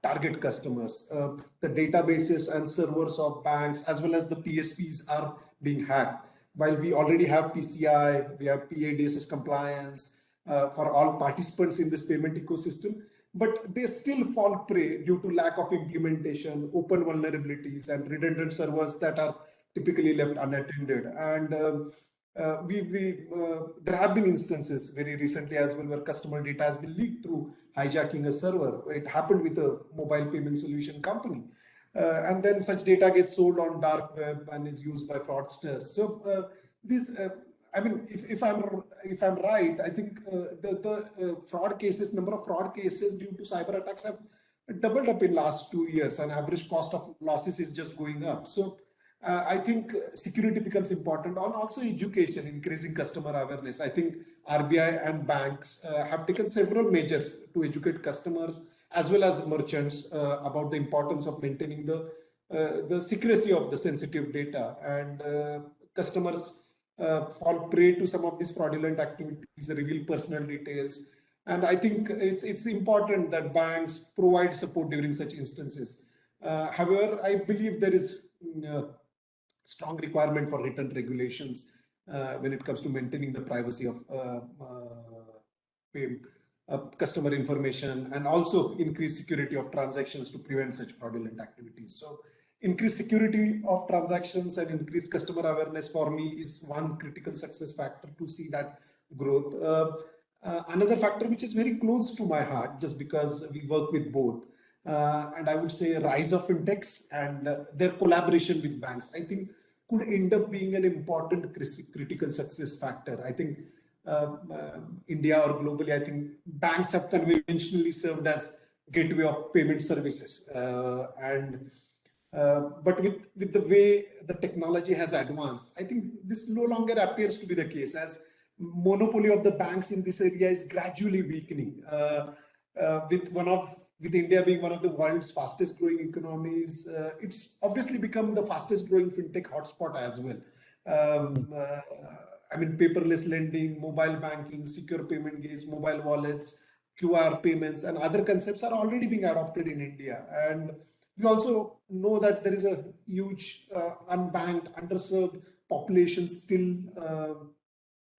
target customers. The databases and servers of banks as well as the PSPs are being hacked. While we already have PCI, we have PA-DSS compliance for all participants in this payment ecosystem, but they still fall prey due to lack of implementation, open vulnerabilities, and redundant servers that are typically left unattended. And there have been instances very recently as well where customer data has been leaked through hijacking a server. It happened with a mobile payment solution company. And then such data gets sold on dark web and is used by fraudsters. So I mean, if I'm right, I think the fraud cases, number of fraud cases due to cyber attacks have doubled up in last 2 years, and average cost of losses is just going up. So I think security becomes important, and also education, increasing customer awareness. I think RBI and banks have taken several measures to educate customers as well as merchants about the importance of maintaining the secrecy of the sensitive data. And customers fall prey to some of these fraudulent activities, reveal personal details. And I think it's important that banks provide support during such instances. However, I believe there is strong requirement for written regulations when it comes to maintaining the privacy of customer information, and also increased security of transactions to prevent such fraudulent activities. So increased security of transactions and increased customer awareness for me is one critical success factor to see that growth. Another factor which is very close to my heart, just because we work with both, and I would say rise of fintechs and their collaboration with banks, I think could end up being an important critical success factor. I think India or globally, I think banks have conventionally served as gateway of payment services, but with the way the technology has advanced, I think this no longer appears to be the case, as monopoly of the banks in this area is gradually weakening. With India being one of the world's fastest growing economies, it's obviously become the fastest growing fintech hotspot as well. I mean, paperless lending, mobile banking, secure payment gates, mobile wallets, QR payments, and other concepts are already being adopted in India. And we also know that there is a huge unbanked, underserved population still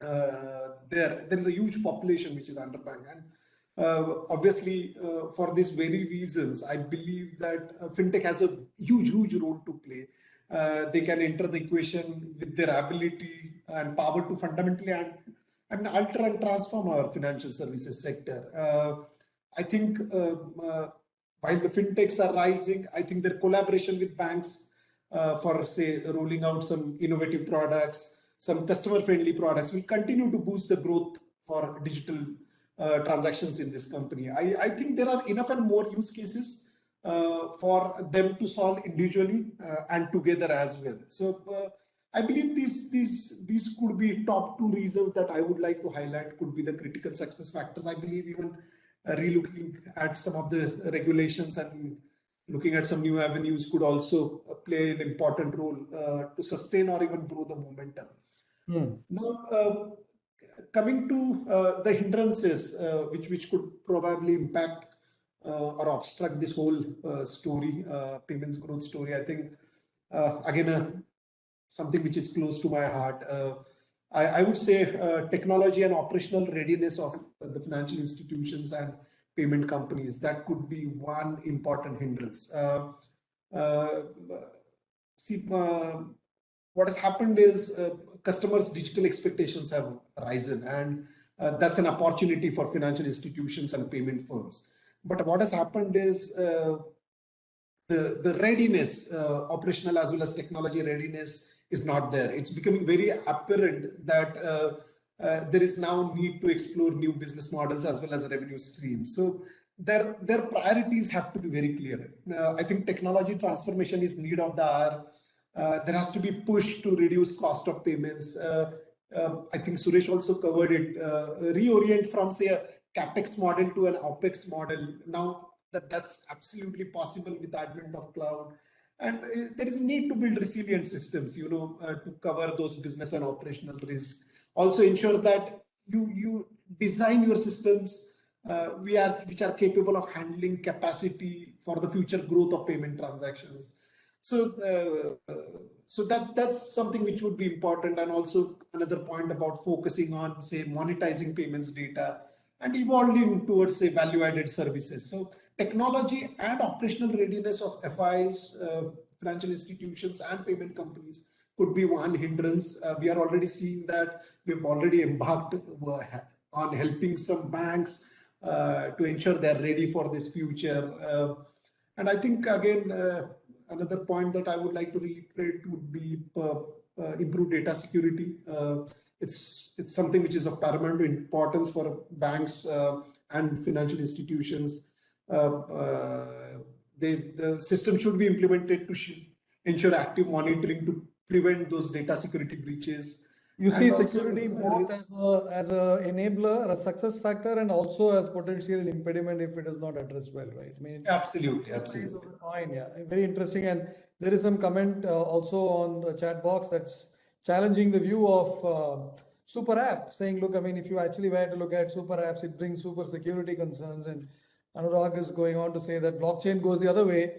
there. There is a huge population which is underbanked. And obviously, for these very reasons, I believe that fintech has a huge role to play. They can enter the equation with their ability and power to fundamentally alter and transform our financial services sector. I think while the fintechs are rising, I think their collaboration with banks for, say, rolling out some innovative products, some customer-friendly products, will continue to boost the growth for digital transactions in this company. I think there are enough and more use cases for them to solve individually and together as well. So I believe these could be top 2 reasons that I would like to highlight could be the critical success factors. I believe even relooking at some of the regulations and looking at some new avenues could also play an important role to sustain or even grow the momentum. Now, coming to the hindrances which could probably impact or obstruct this whole story, payments growth story, I think again something which is close to my heart. I would say technology and operational readiness of the financial institutions and payment companies, that could be one important hindrance. see, what has happened is customers' digital expectations have risen, and that's an opportunity for financial institutions and payment firms. But what has happened is the readiness, operational as well as technology readiness, is not there. It's becoming very apparent that there is now need to explore new business models as well as revenue streams. So their priorities have to be very clear. I think technology transformation is need of the hour. There has to be push to reduce cost of payments. I think Suresh also covered it. Reorient from, say, a capex model to an opex model. Now that's absolutely possible with the advent of cloud, and there is need to build resilient systems, to cover those business and operational risks. Also ensure that you design your systems which are capable of handling capacity for the future growth of payment transactions. So that's something which would be important. And also another point about focusing on, say, monetizing payments data and evolving towards, say, value-added services. So technology and operational readiness of FIs, financial institutions and payment companies could be one hindrance. We are already seeing that. We've already embarked on helping some banks to ensure they're ready for this future. And I think, again, another point that I would like to reiterate would be improve data security. It's something which is of paramount importance for banks and financial institutions. The system should be implemented to ensure active monitoring to prevent those data security breaches. You see security both as a enabler, a success factor, and also as potential impediment if it is not addressed well, right? I mean, absolutely. Fine, yeah, very interesting. And there is some comment also on the chat box that's challenging the view of super app, saying, look, I mean, if you actually were to look at super apps, it brings super security concerns. And Anurag is going on to say that blockchain goes the other way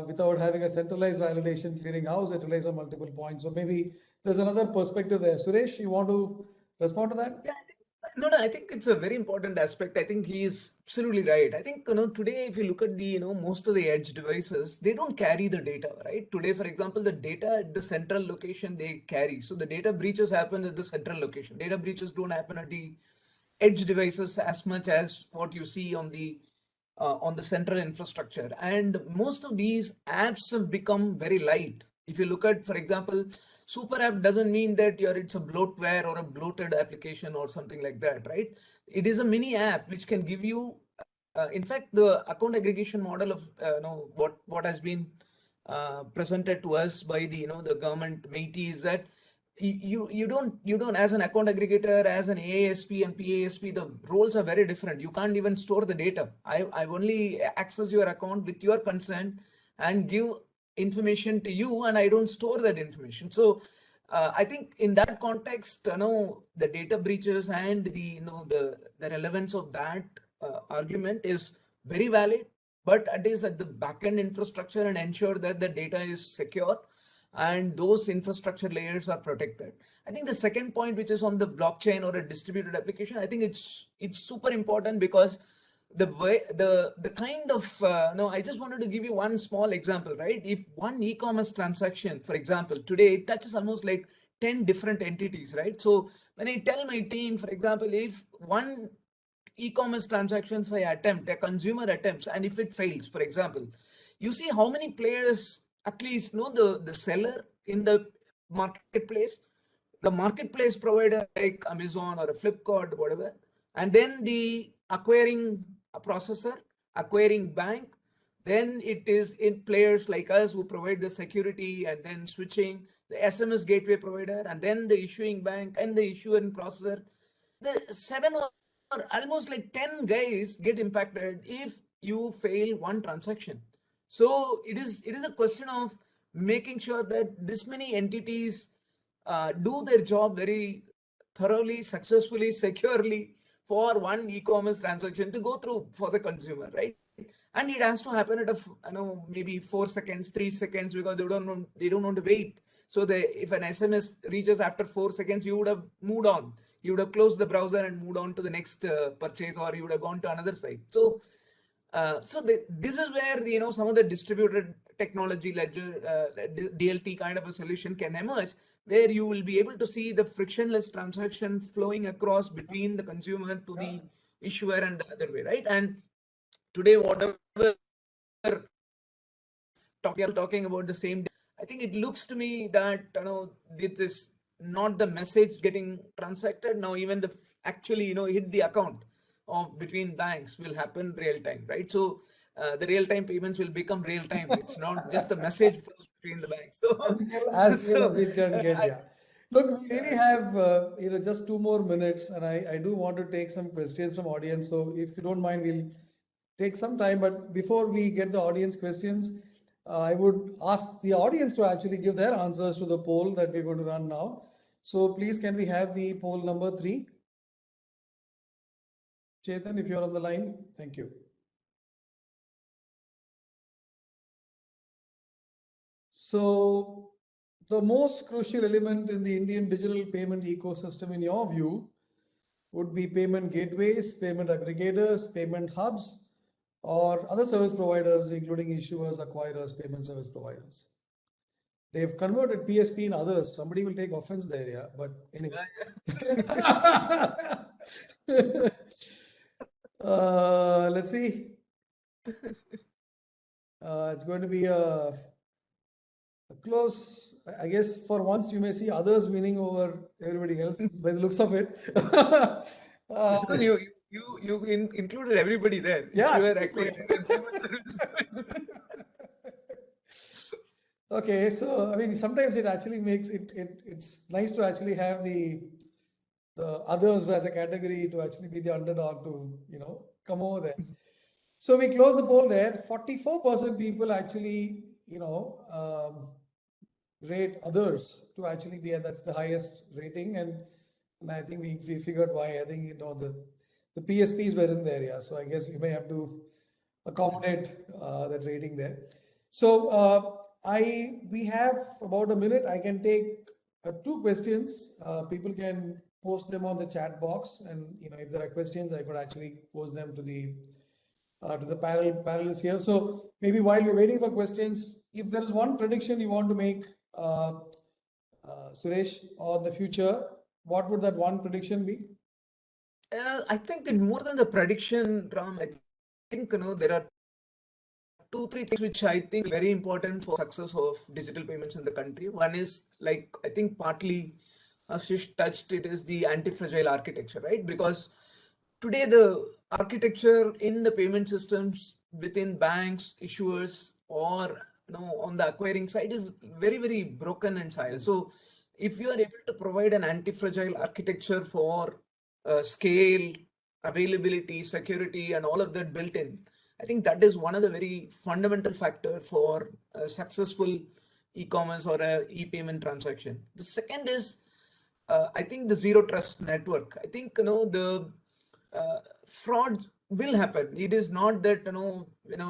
without having a centralized validation clearinghouse. It relies on multiple points. So maybe there's another perspective there. Suresh, you want to respond to that? Yeah, I think it's a very important aspect. I think he is absolutely right. I think, today, if you look at the, most of the edge devices, they don't carry the data, right? Today, for example, the data at the central location they carry. So the data breaches happen at the central location. Data breaches don't happen at the edge devices as much as what you see on the central infrastructure. And most of these apps have become very light. If you look at, for example, super app doesn't mean that it's a bloatware or a bloated application or something like that, right? It is a mini app which can give you, in fact, the account aggregation model of what has been presented to us by the the government MeitY is that you don't as an account aggregator, as an AASP and PASP, the roles are very different. You can't even store the data. I only access your account with your consent and give information to you, and I don't store that information. So I think in that context, the data breaches and the relevance of that argument is very valid, but it is at the backend infrastructure and ensure that the data is secure and those infrastructure layers are protected. I think the second point, which is on the blockchain or a distributed application, I think it's super important because the way the kind of I just wanted to give you one small example, right? If one e-commerce transaction, for example, today it touches almost like 10 different entities, right? So when I tell my team, for example, if one e-commerce transactions a consumer attempts, and if it fails, for example, you see how many players at least know the seller in the marketplace, the marketplace provider like Amazon or a Flipkart, whatever, and then the acquiring processor, acquiring bank, then it is in players like us who provide the security and then switching, the SMS gateway provider, and then the issuing bank and the issuing processor. The 7 or almost like 10 guys get impacted if you fail one transaction. So it is a question of making sure that this many entities do their job very thoroughly, successfully, securely for one e-commerce transaction to go through for the consumer, right? And it has to happen at maybe 4 seconds, 3 seconds, because they don't want to wait. So if an SMS reaches after 4 seconds, you would have moved on. You would have closed the browser and moved on to the next purchase, or you would have gone to another site. So This is where some of the distributed technology ledger DLT kind of a solution can emerge, where you will be able to see the frictionless transaction flowing across between the consumer to the issuer and the other way, right? And today, whatever talking about the same, I think it looks to me that it is not the message getting transacted now. Even the actually hit the account of between banks will happen real time, right? So the real time payments will become real time. It's not just the message flows between the banks. So as real as it can get, yeah. Look, we really have just 2 more minutes, and I do want to take some questions from audience. So if you don't mind, we'll take some time. But before we get the audience questions, I would ask the audience to actually give their answers to the poll that we're going to run now. So please, can we have the poll number 3? Chetan, if you're on the line, thank you. So the most crucial element in the Indian digital payment ecosystem, in your view, would be payment gateways, payment aggregators, payment hubs, or other service providers, including issuers, acquirers, payment service providers. They've converted PSP in others. Somebody will take offense there, yeah. But anyway. Let's see. It's going to be a close. I guess for once you may see others winning over everybody else by the looks of it. You included everybody there. Yeah. Okay, so I mean, sometimes it actually makes it's nice to actually have the others as a category to actually be the underdog to come over there. So we close the poll there. 44% people actually rate others to actually be, that's the highest rating, and I think we figured why. I think the PSPs were in there, yeah. So I guess we may have to accommodate that rating there. So we have about a minute. I can take 2 questions. People can post them on the chat box, and if there are questions, I could actually post them to the panelists here. So maybe while we're waiting for questions, if there is one prediction you want to make, Suresh, on the future, what would that one prediction be? I think more than the prediction, Ram, I think there are 2-3 things which I think very important for success of digital payments in the country. One is, like, I think partly Ashish touched it, is the anti-fragile architecture, right? Because today the architecture in the payment systems within banks, issuers, or on the acquiring side is very, very broken and silent. So if you are able to provide an anti-fragile architecture for scale, availability, security, and all of that built in, I think that is one of the very fundamental factor for a successful e-commerce or a e-payment transaction. The second is, I think, the zero trust network. I think the fraud will happen. It is not that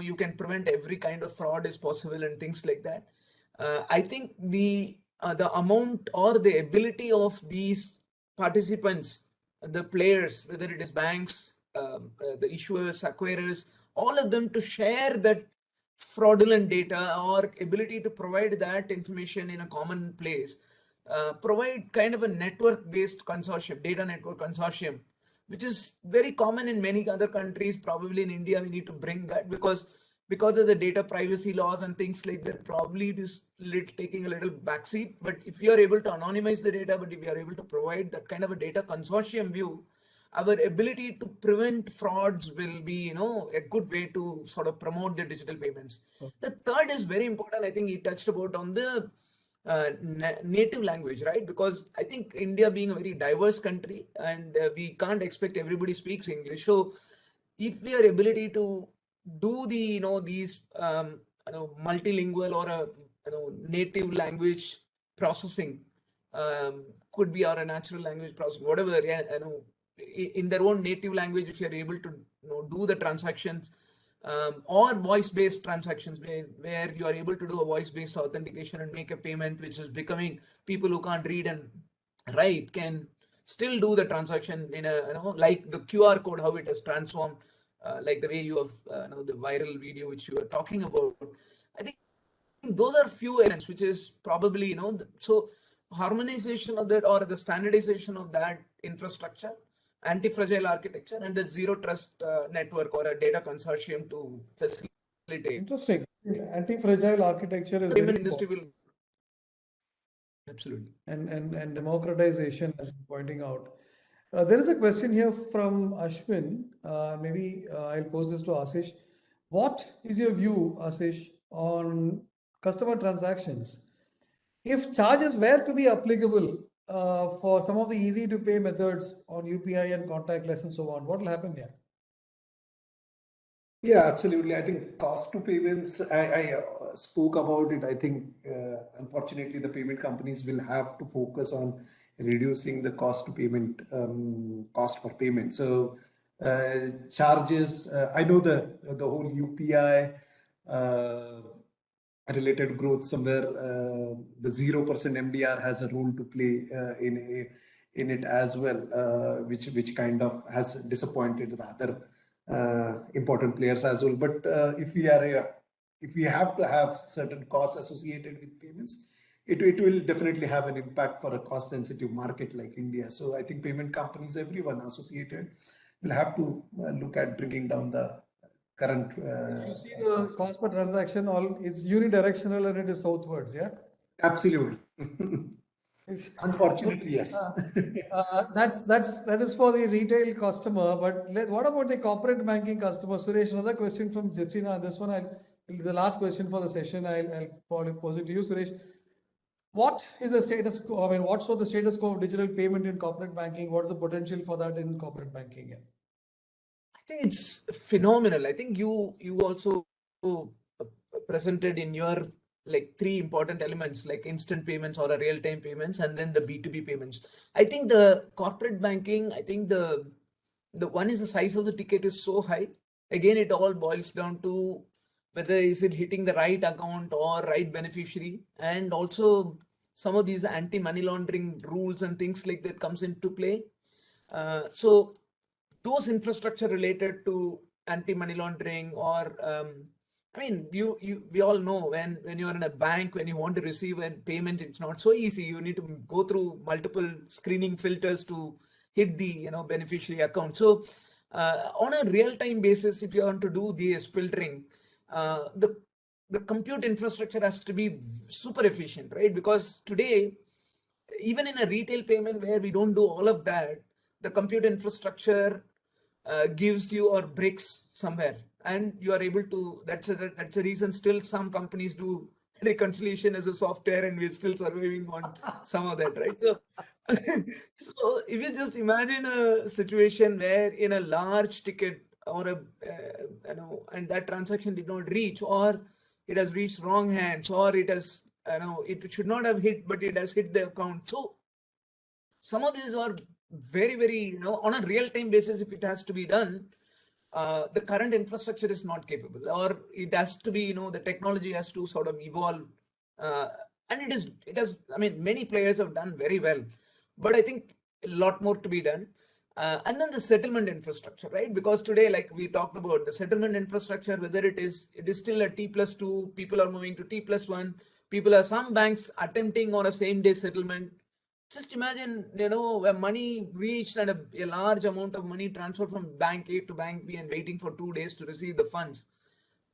you can prevent every kind of fraud is possible and things like that. I think the amount or the ability of these participants, the players, whether it is banks, the issuers, acquirers, all of them to share that fraudulent data or ability to provide that information in a common place, provide kind of a network-based consortium, data network consortium, which is very common in many other countries. Probably in India, we need to bring that because of the data privacy laws and things like that. Probably it is taking a little backseat. But if you are able to anonymize the data, but if you are able to provide that kind of a data consortium view, our ability to prevent frauds will be, a good way to sort of promote the digital payments. Okay. The third is very important. I think he touched about on the native language, right? Because I think India being a very diverse country, and we can't expect everybody speaks English. So if we are ability to do the, these, multilingual or a, native language processing, could be, or a natural language processing, whatever, in their own native language, if you're able to do the transactions, or voice-based transactions where you are able to do a voice-based authentication and make a payment, which is becoming, people who can't read and write can still do the transaction in a, like the QR code, how it has transformed like the way you have the viral video which you are talking about. I think those are few elements which is probably so harmonization of that or the standardization of that infrastructure, anti-fragile architecture, and the zero trust network or a data consortium to facilitate. Interesting. Anti-fragile architecture is Payment very industry important. will absolutely. And democratization, as you're pointing out. There is a question here from Ashwin. Maybe I'll pose this to Ashish. What is your view, Ashish, on customer transactions? If charges were to be applicable for some of the easy to pay methods on UPI and contactless and so on, what will happen here? Yeah, absolutely. I think cost to payments, I spoke about it. I think, unfortunately, the payment companies will have to focus on reducing the cost to payment, cost for payment. So, charges, I know the whole UPI related growth somewhere, the 0% MDR has a role to play in it as well, which kind of has disappointed the other important players as well. But if we have to have certain costs associated with payments, it will definitely have an impact for a cost sensitive market like India. So I think payment companies, everyone associated, will have to look at bringing down the current. You see the cost per transaction, it's unidirectional and it is southwards, yeah? Absolutely. Unfortunately, yes. That is for the retail customer, but what about the corporate banking customer? Suresh, another question from Justina. This one, the last question for the session, I'll probably pose it to you, Suresh. What is the status quo? I mean, what's the status quo of digital payment in corporate banking? What's the potential for that in corporate banking? Yeah. I think it's phenomenal. I think you also presented in your like 3 important elements like instant payments or a real-time payments and then the B2B payments. I think the corporate banking, I think the one is the size of the ticket is so high. Again, it all boils down to whether is it hitting the right account or right beneficiary, and also some of these anti-money laundering rules and things like that comes into play. So those infrastructure related to anti-money laundering or I mean, we all know when you're in a bank, when you want to receive a payment, it's not so easy. You need to go through multiple screening filters to hit the beneficiary account. So on a real-time basis, if you want to do this filtering, the compute infrastructure has to be super efficient, right? Because today, even in a retail payment where we don't do all of that, the compute infrastructure gives you or breaks somewhere, and you are able to. That's a reason still some companies do reconciliation as a software, and we're still surviving on some of that, right? So, so if you just imagine a situation where in a large ticket or a and that transaction did not reach, or it has reached wrong hands, or it has it should not have hit, but it has hit the account. So some of these are very, very, on a real-time basis, if it has to be done, the current infrastructure is not capable, or it has to be, the technology has to sort of evolve. And it has, I mean, many players have done very well, but I think a lot more to be done. And then the settlement infrastructure, right? Because today, like we talked about the settlement infrastructure, whether it is still a T+2, people are moving to T+1, some banks attempting on a same day settlement. Just imagine, where money reached and a large amount of money transferred from bank A to bank B and waiting for 2 days to receive the funds.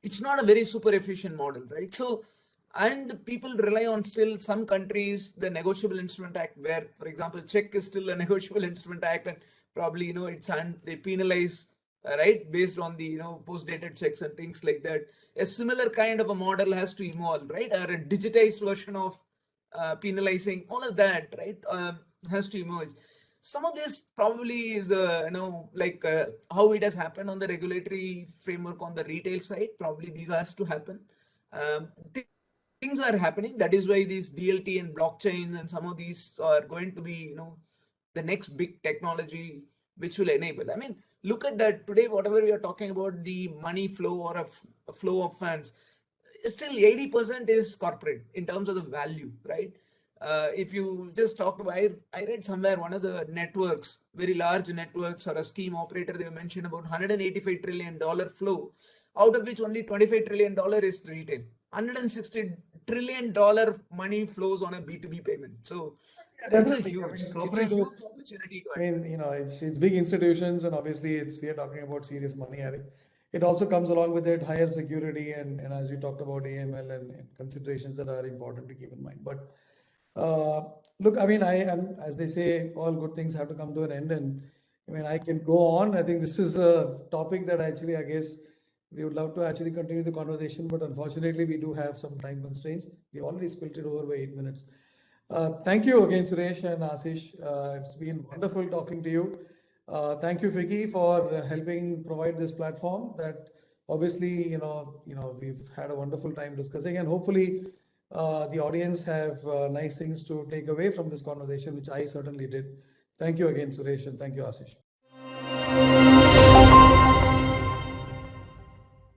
It's not a very super efficient model, right? So, and people rely on still some countries, the Negotiable Instrument Act, where, for example, Czech is still a Negotiable Instrument Act, and probably, they penalize, right, based on the, post-dated checks and things like that. A similar kind of a model has to evolve, right? Or a digitized version of penalizing, all of that, right, has to emerge. Some of this probably is, how it has happened on the regulatory framework on the retail side. Probably these has to happen. Things are happening. That is why these DLT and blockchains and some of these are going to be, the next big technology which will enable. I mean, look at that today. Whatever we are talking about, the money flow or a flow of funds, still 80% is corporate in terms of the value, right? if you just talk about, I read somewhere one of the networks, very large networks or a scheme operator, they mentioned about $185 trillion flow, out of which only $25 trillion is retail. $160 trillion money flows on a B2B payment. So it's a huge opportunity. I mean, it's big institutions, and obviously we are talking about serious money. I think it also comes along with it higher security and as we talked about AML and considerations that are important to keep in mind. But look, I mean, as they say, all good things have to come to an end, and I mean, I can go on. I think this is a topic that actually, I guess, we would love to actually continue the conversation, but unfortunately, we do have some time constraints. We already spilled it over by 8 minutes. Thank you again, Suresh and Ashish. It's been wonderful talking to you. Thank you, Vicky, for helping provide this platform. That obviously, we've had a wonderful time discussing, and hopefully, the audience have nice things to take away from this conversation, which I certainly did. Thank you again, Suresh, and thank you, Ashish.